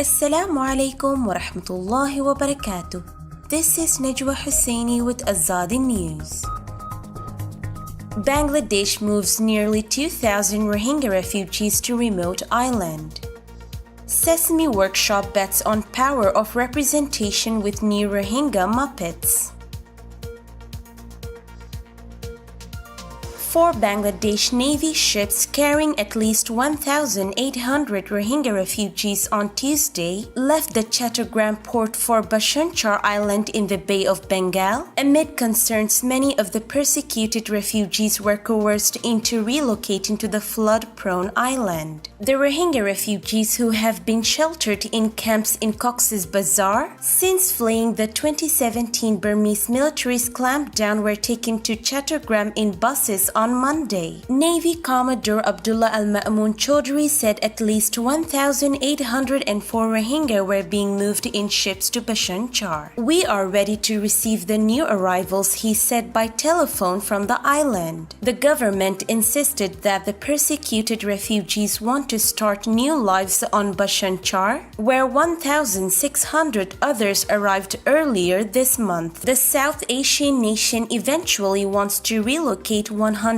Assalamu alaikum wa rahmatullahi wa barakatuh. This is Najwa Hussaini with Azadi News. Bangladesh moves nearly 2,000 Rohingya refugees to remote island. Sesame Workshop bets on power of representation with new Rohingya Muppets. 4 Bangladesh Navy ships carrying at least 1,800 Rohingya refugees on Tuesday left the Chattogram port for Bhasanchar Island in the Bay of Bengal amid concerns many of the persecuted refugees were coerced into relocating to the flood-prone island. The Rohingya refugees who have been sheltered in camps in Cox's Bazar since fleeing the 2017 Burmese military's clampdown were taken to Chattogram in buses on Monday. Navy Commodore Abdullah Al-Ma'mun Chaudhry said at least 1,804 Rohingya were being moved in ships to Bhasanchar. "We are ready to receive the new arrivals," he said by telephone from the island. The government insisted that the persecuted refugees want to start new lives on Bhasanchar, where 1,600 others arrived earlier this month. The South Asian nation eventually wants to relocate 100,000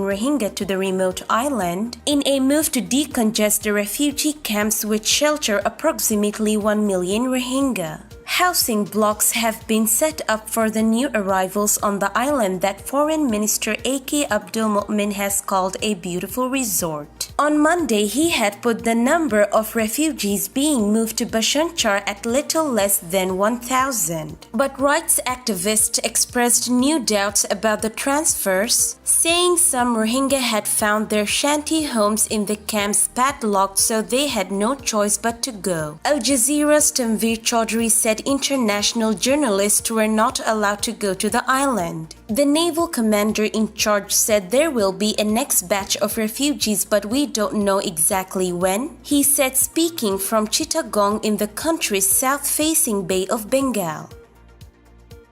Rohingya to the remote island in a move to decongest the refugee camps which shelter approximately 1 million Rohingya. Housing blocks have been set up for the new arrivals on the island that Foreign Minister A.K. Abdul Mu'min has called a beautiful resort. On Monday, he had put the number of refugees being moved to Bhasanchar at little less than 1,000. But rights activists expressed new doubts about the transfers, saying some Rohingya had found their shanty homes in the camps padlocked, so they had no choice but to go. Al Jazeera's Tanveer Chaudhry said international journalists were not allowed to go to the island. The naval commander in charge said there will be a next batch of refugees, but we don't know exactly when, he said, speaking from Chittagong in the country's south-facing Bay of Bengal.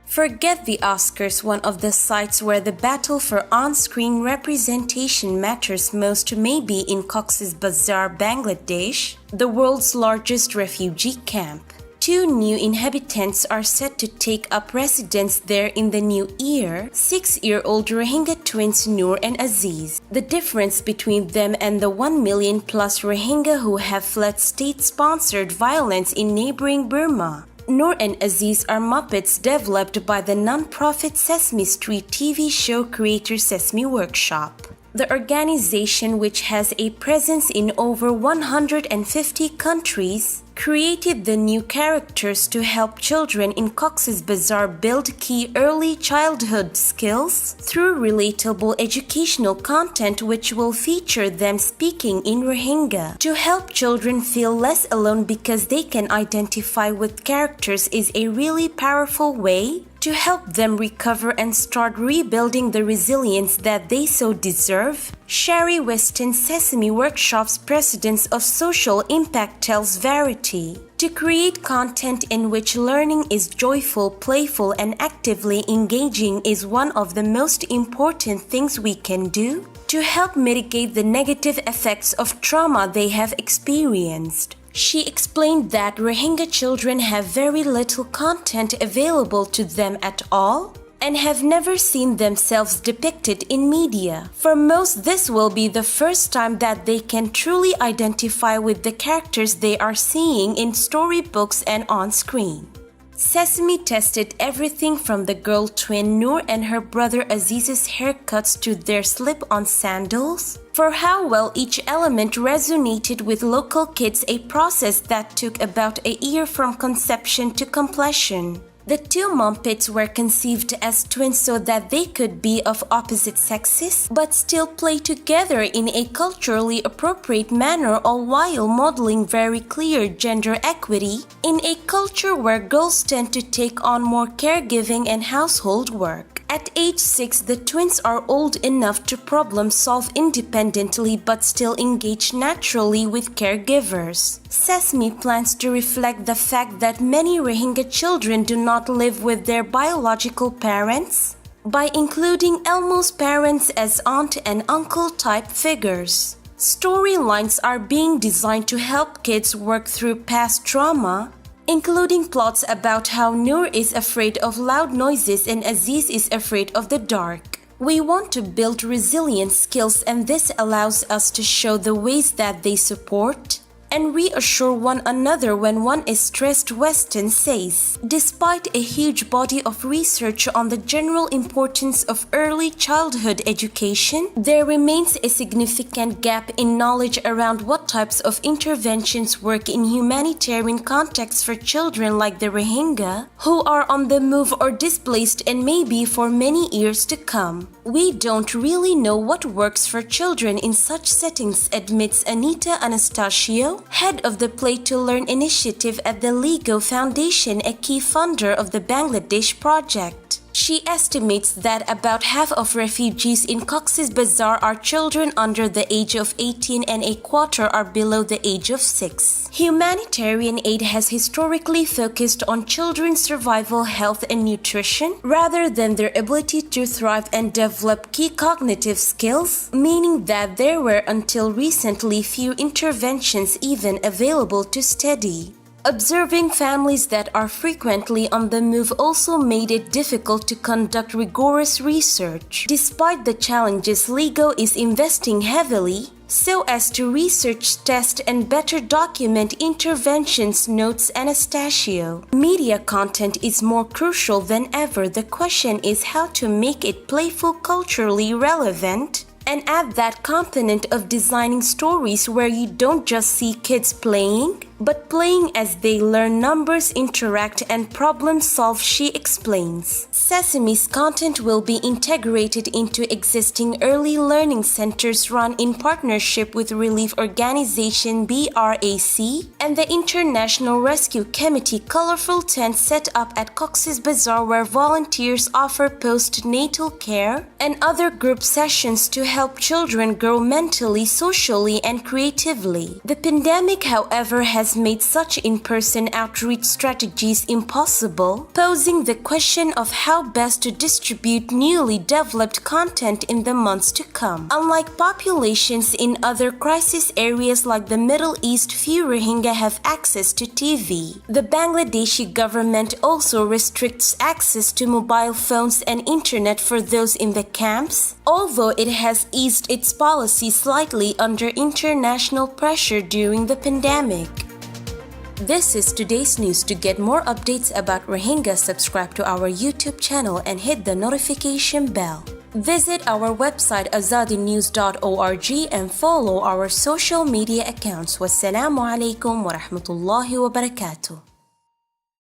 Forget the Oscars, one of the sites where the battle for on-screen representation matters most may be in Cox's Bazar, Bangladesh, the world's largest refugee camp. 2 new inhabitants are set to take up residence there in the new year, 6-year-old Rohingya twins Noor and Aziz. The difference between them and the 1 million plus Rohingya who have fled state-sponsored violence in neighboring Burma. Noor and Aziz are Muppets developed by the non-profit Sesame Street TV show creator Sesame Workshop. The organization, which has a presence in over 150 countries, created the new characters to help children in Cox's Bazar build key early childhood skills through relatable educational content which will feature them speaking in Rohingya. To help children feel less alone because they can identify with characters is a really powerful way to help them recover and start rebuilding the resilience that they so deserve, Sherry Weston, Sesame Workshop's president of social impact, tells Verity. To create content in which learning is joyful, playful, and actively engaging is one of the most important things we can do to help mitigate the negative effects of trauma they have experienced. She explained that Rohingya children have very little content available to them at all and have never seen themselves depicted in media. For most, this will be the first time that they can truly identify with the characters they are seeing in storybooks and on screen. Sesame tested everything from the girl twin Noor and her brother Aziz's haircuts to their slip-on sandals, for how well each element resonated with local kids, a process that took about a year from conception to completion. The 2 Muppets were conceived as twins so that they could be of opposite sexes but still play together in a culturally appropriate manner, all while modeling very clear gender equity in a culture where girls tend to take on more caregiving and household work. At age 6, the twins are old enough to problem-solve independently but still engage naturally with caregivers. Sesame plans to reflect the fact that many Rohingya children do not live with their biological parents by including Elmo's parents as aunt and uncle type figures. Storylines are being designed to help kids work through past trauma, including plots about how Noor is afraid of loud noises and Aziz is afraid of the dark. We want to build resilient skills, and this allows us to show the ways that they support and reassure one another when one is stressed, Weston says. Despite a huge body of research on the general importance of early childhood education, there remains a significant gap in knowledge around what types of interventions work in humanitarian contexts for children like the Rohingya, who are on the move or displaced and may be for many years to come. We don't really know what works for children in such settings, admits Anita Anastasio, head of the Play to Learn initiative at the Lego Foundation, a key funder of the Bangladesh project. She estimates that about half of refugees in Cox's Bazar are children under the age of 18 and a quarter are below the age of 6. Humanitarian aid has historically focused on children's survival, health, and nutrition rather than their ability to thrive and develop key cognitive skills, meaning that there were until recently few interventions even available to study. Observing families that are frequently on the move also made it difficult to conduct rigorous research. Despite the challenges, LEGO is investing heavily so as to research, test, and better document interventions, notes Anastasio. Media content is more crucial than ever. The question is how to make it playful, culturally relevant, and add that component of designing stories where you don't just see kids playing, but playing as they learn numbers, interact, and problem solve, she explains. Sesame's content will be integrated into existing early learning centers run in partnership with relief organization BRAC and the International Rescue Committee. Colorful tents set up at Cox's Bazar where volunteers offer postnatal care and other group sessions to help children grow mentally, socially, and creatively. The pandemic, however, has made such in-person outreach strategies impossible, posing the question of how best to distribute newly developed content in the months to come. Unlike populations in other crisis areas like the Middle East, few Rohingya have access to TV. The Bangladeshi government also restricts access to mobile phones and internet for those in the camps, although it has eased its policy slightly under international pressure during the pandemic. This is today's news. To get more updates about Rohingya, subscribe to our YouTube channel and hit the notification bell. Visit our website azadinews.org and follow our social media accounts. Wassalamu alaikum wa rahmatullahi wa barakatuh.